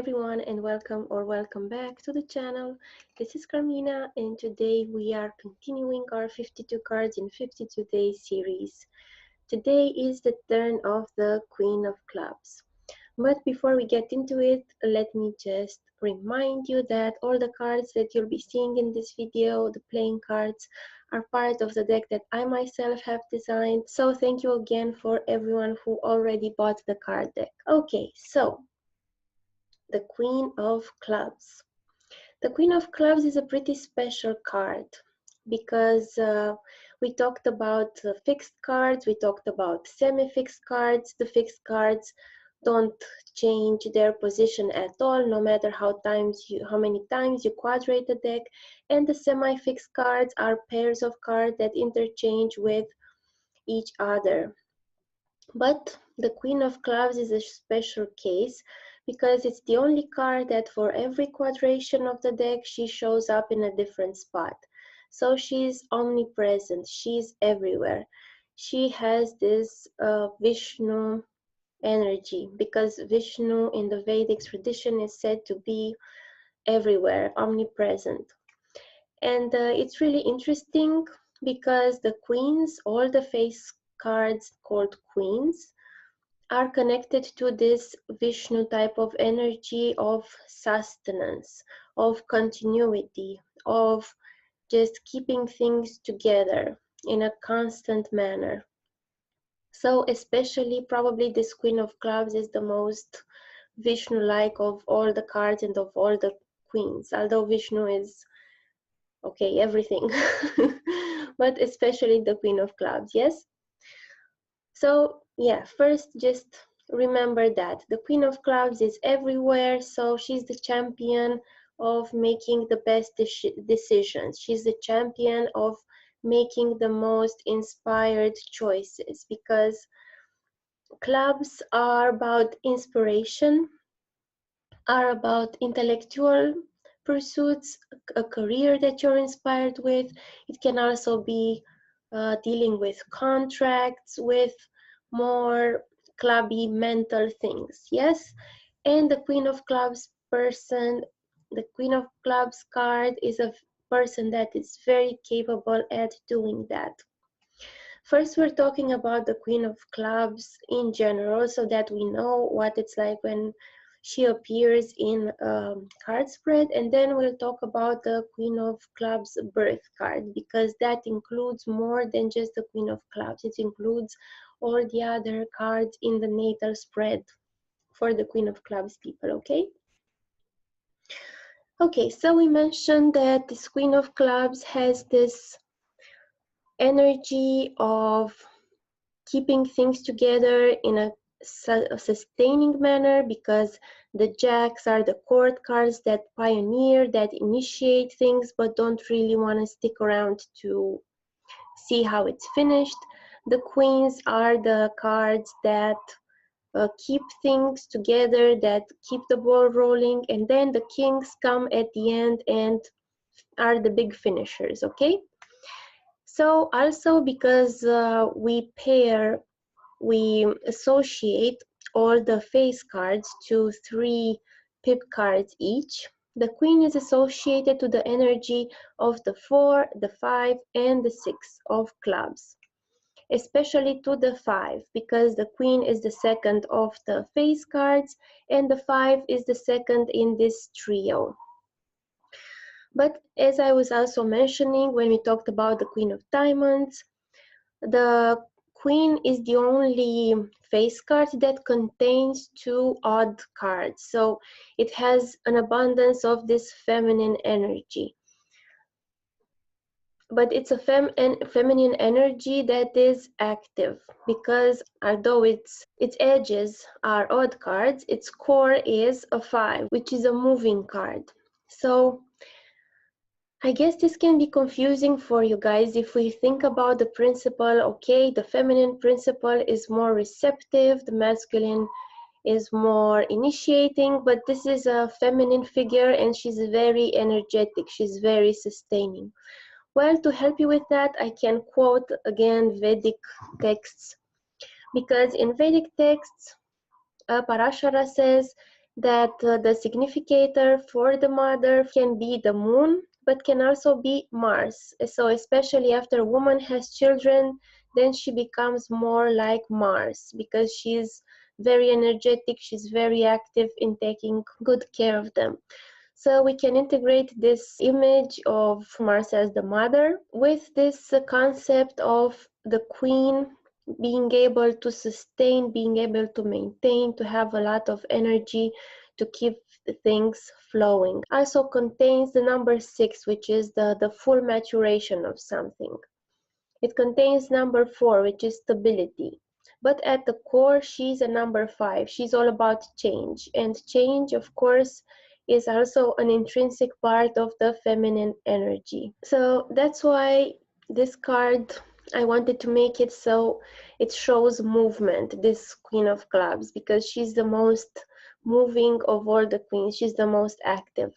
everyone, and welcome or welcome back to the channel. This is Carmina, and today we are continuing our 52 cards in 52 days series. Today is the turn of the Queen of Clubs. But before we get into it, let me just remind you that all the cards that you'll be seeing in this video, the playing cards, are part of the deck that I myself have designed. So thank you again for everyone who already bought the card deck. Okay, so the Queen of Clubs. The Queen of Clubs is a pretty special card because we talked about fixed cards, we talked about semi-fixed cards. The fixed cards don't change their position at all, no matter how many times you quadrate the deck. And the semi-fixed cards are pairs of cards that interchange with each other. But the Queen of Clubs is a special case because it's the only card that for every quadration of the deck, she shows up in a different spot. So she's omnipresent, she's everywhere. She has this Vishnu energy because Vishnu in the Vedic tradition is said to be everywhere, omnipresent. And it's really interesting because the queens, all the face cards called queens, are connected to this Vishnu type of energy of sustenance, of continuity, of just keeping things together in a constant manner. So especially probably this Queen of Clubs is the most Vishnu-like of all the cards and of all the queens, although Vishnu is, okay, everything, but especially the Queen of Clubs, yes? So yeah, first just remember that the Queen of Clubs is everywhere, so she's the champion of making the best decisions. She's the champion of making the most inspired choices because clubs are about inspiration, are about intellectual pursuits, a career that you're inspired with. It can also be dealing with contracts, with more clubby mental things, yes? And the Queen of Clubs person, the Queen of Clubs card is a person that is very capable at doing that. First, we're talking about the Queen of Clubs in general so that we know what it's like when she appears in a card spread, and then we'll talk about the Queen of Clubs birth card because that includes more than just the Queen of Clubs. It includes all the other cards in the natal spread for the Queen of Clubs people, okay? Okay, so we mentioned that this Queen of Clubs has this energy of keeping things together in a sustaining manner because the jacks are the court cards that pioneer, that initiate things but don't really want to stick around to see how it's finished. The queens are the cards that keep things together, that keep the ball rolling, and then the kings come at the end and are the big finishers, okay? So also because we associate all the face cards to 3 pip cards each. The queen is associated to the energy of the 4, the 5, and the 6 of clubs, especially to the 5 because the queen is the second of the face cards and the 5 is the second in this trio. But as I was also mentioning when we talked about the Queen of Diamonds, the Queen is the only face card that contains 2 odd cards. So it has an abundance of this feminine energy. But it's a feminine energy that is active because although its edges are odd cards, its core is a 5, which is a moving card. So I guess this can be confusing for you guys if we think about the principle. Okay, the feminine principle is more receptive, the masculine is more initiating, but this is a feminine figure and she's very energetic, she's very sustaining. Well, to help you with that, I can quote again Vedic texts because in Vedic texts, Parashara says, that the significator for the mother can be the moon, but can also be Mars. So especially after a woman has children, then she becomes more like Mars because she's very energetic, she's very active in taking good care of them. So we can integrate this image of Mars as the mother with this concept of the queen being able to sustain, being able to maintain, to have a lot of energy to keep things flowing. Also contains the number 6, which is the full maturation of something. It contains number 4, which is stability. But at the core, she's a number 5. She's all about change. And change, of course, is also an intrinsic part of the feminine energy. So that's why this card, I wanted to make it so it shows movement, this Queen of Clubs, because she's the most moving of all the queens. She's the most active.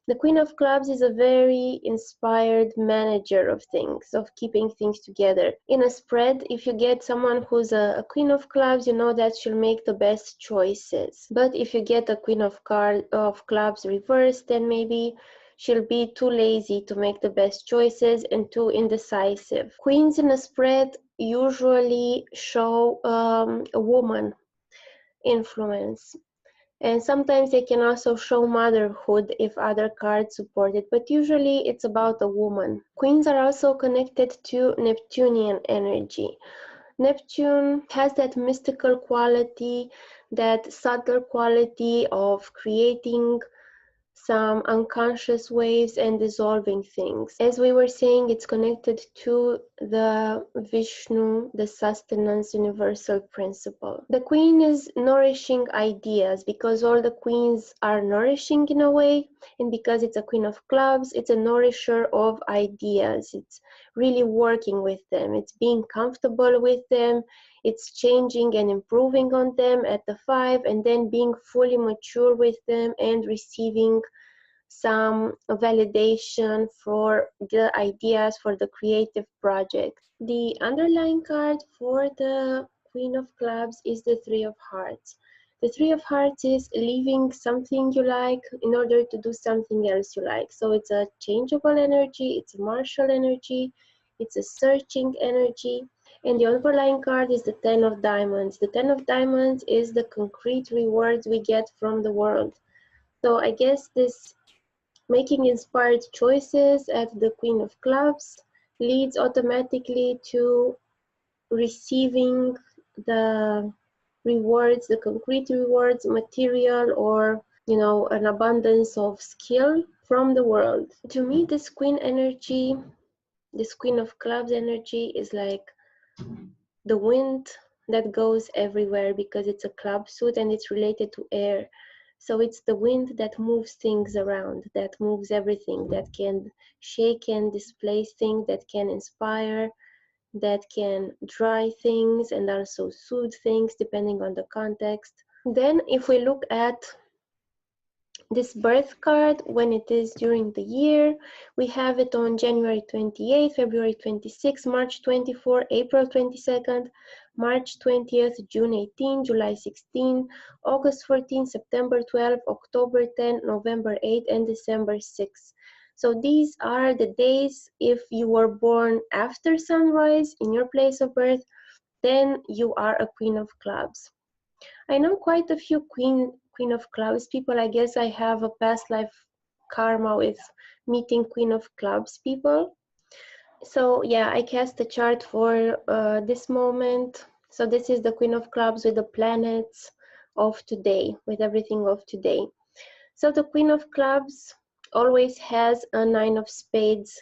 The Queen of Clubs is a very inspired manager of things, of keeping things together. In a spread, if you get someone who's a Queen of Clubs, you know that she'll make the best choices. But if you get a Queen of Clubs reversed, then maybe she'll be too lazy to make the best choices and too indecisive. Queens in a spread usually show a woman influence. And sometimes they can also show motherhood if other cards support it, but usually it's about a woman. Queens are also connected to Neptunian energy. Neptune has that mystical quality, that subtle quality of creating some unconscious waves and dissolving things. As we were saying, it's connected to the Vishnu, the sustenance universal principle. The queen is nourishing ideas because all the queens are nourishing in a way, and because it's a queen of clubs, it's a nourisher of ideas. It's really working with them. It's being comfortable with them. It's changing and improving on them at the 5, and then being fully mature with them and receiving some validation for the ideas for the creative project. The underlying card for the Queen of Clubs is the Three of Hearts. The Three of Hearts is leaving something you like in order to do something else you like. So it's a changeable energy, it's a martial energy, it's a searching energy. And the underlying card is the Ten of Diamonds. The Ten of Diamonds is the concrete rewards we get from the world. So I guess this making inspired choices at the Queen of Clubs leads automatically to receiving the rewards, the concrete rewards, material, or an abundance of skill from the world. To me, this Queen energy, this Queen of Clubs energy is like the wind that goes everywhere because it's a club suit and it's related to air. So it's the wind that moves things around, that moves everything, that can shake and displace things, that can inspire, that can dry things and also soothe things depending on the context. Then if we look at this birth card, when it is during the year, we have it on January 28th, February 26th, March 24th, April 22nd, March 20th, June 18th, July 16th, August 14th, September 12th, October 10th, November 8th, and December 6th. So these are the days. If you were born after sunrise in your place of birth, then you are a Queen of Clubs. I know quite a few Queen of Clubs people. I guess I have a past life karma with meeting Queen of Clubs people. So yeah, I cast a chart for this moment. So this is the Queen of Clubs with the planets of today, with everything of today. So the Queen of Clubs always has a Nine of Spades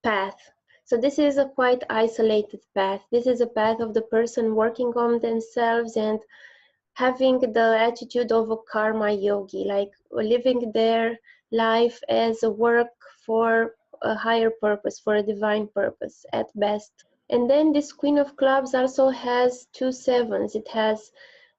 path. So this is a quite isolated path. This is a path of the person working on themselves and having the attitude of a karma yogi, like living their life as a work for a higher purpose, for a divine purpose at best. And then this Queen of Clubs also has 2 sevens. It has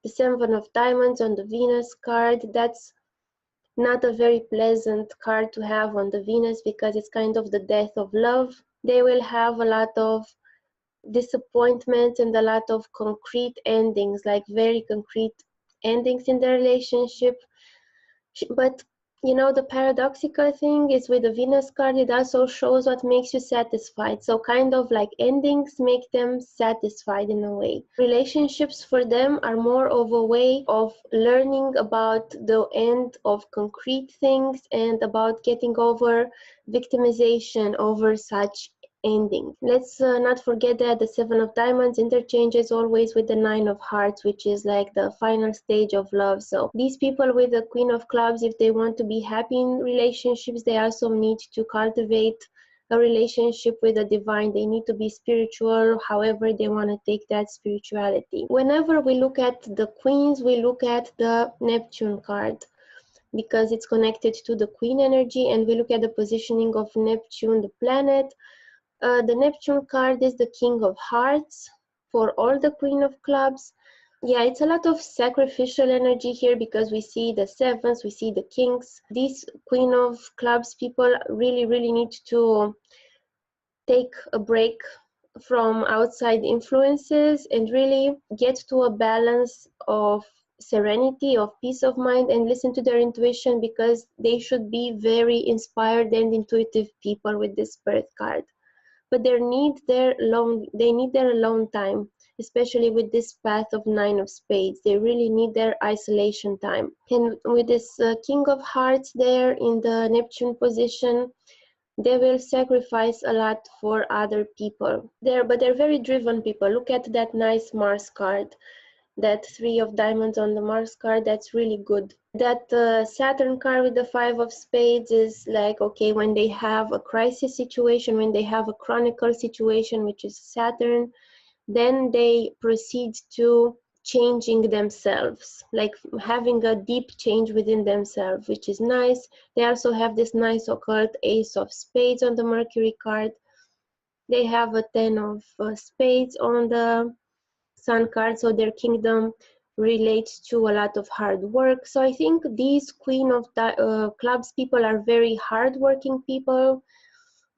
the 7 of Diamonds on the Venus card. That's not a very pleasant card to have on the Venus because it's kind of the death of love. They will have a lot of disappointments and a lot of concrete endings, like very concrete endings in the relationship. But you know, the paradoxical thing is with the Venus card, it also shows what makes you satisfied. So kind of like endings make them satisfied in a way. Relationships for them are more of a way of learning about the end of concrete things and about getting over victimization over such ending. Let's not forget that the Seven of Diamonds interchanges always with the Nine of Hearts, which is like the final stage of love. So these people with the Queen of Clubs, if they want to be happy in relationships, they also need to cultivate a relationship with the divine. They need to be spiritual, however they want to take that spirituality. Whenever we look at the queens, we look at the Neptune card, because it's connected to the queen energy, and we look at the positioning of Neptune, the planet. The Neptune card is the King of Hearts for all the Queen of Clubs. Yeah, it's a lot of sacrificial energy here because we see the sevens, we see the kings. These Queen of Clubs people really, really need to take a break from outside influences and really get to a balance of serenity, of peace of mind, and listen to their intuition, because they should be very inspired and intuitive people with this birth card. But they need their alone time, especially with this path of Nine of Spades. They really need their isolation time. And with this King of Hearts there in the Neptune position, they will sacrifice a lot for other people. But they're very driven people. Look at that nice Mars card. That Three of Diamonds on the Mars card, that's really good. That Saturn card with the Five of Spades is like, okay, when they have a crisis situation, when they have a chronicle situation, which is Saturn, then they proceed to changing themselves, like having a deep change within themselves, which is nice. They also have this nice occult Ace of Spades on the Mercury card. They have a Ten of Spades on the Sun card, so their kingdom relates to a lot of hard work. So I think these Queen of Clubs people are very hardworking people.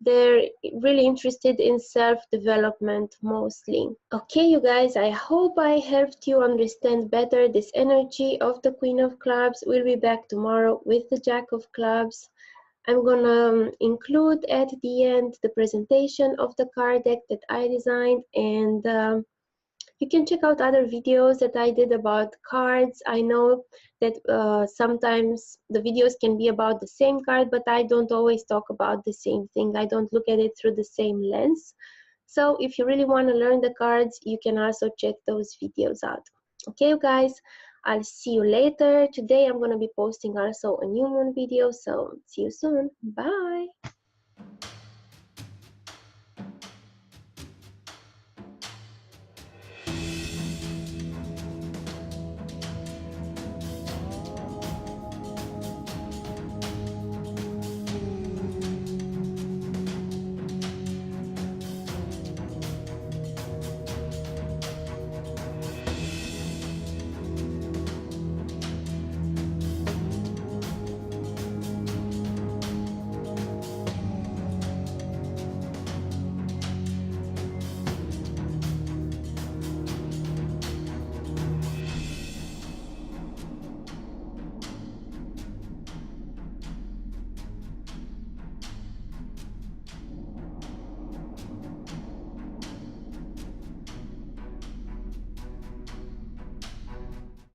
They're really interested in self-development mostly. Okay, you guys, I hope I helped you understand better this energy of the Queen of Clubs. We'll be back tomorrow with the Jack of Clubs. I'm gonna include at the end the presentation of the card deck that I designed, and you can check out other videos that I did about cards. I know that sometimes the videos can be about the same card, but I don't always talk about the same thing. I don't look at it through the same lens. So if you really want to learn the cards, you can also check those videos out. Okay, you guys, I'll see you later. Today I'm going to be posting also a new moon video, so see you soon. Bye.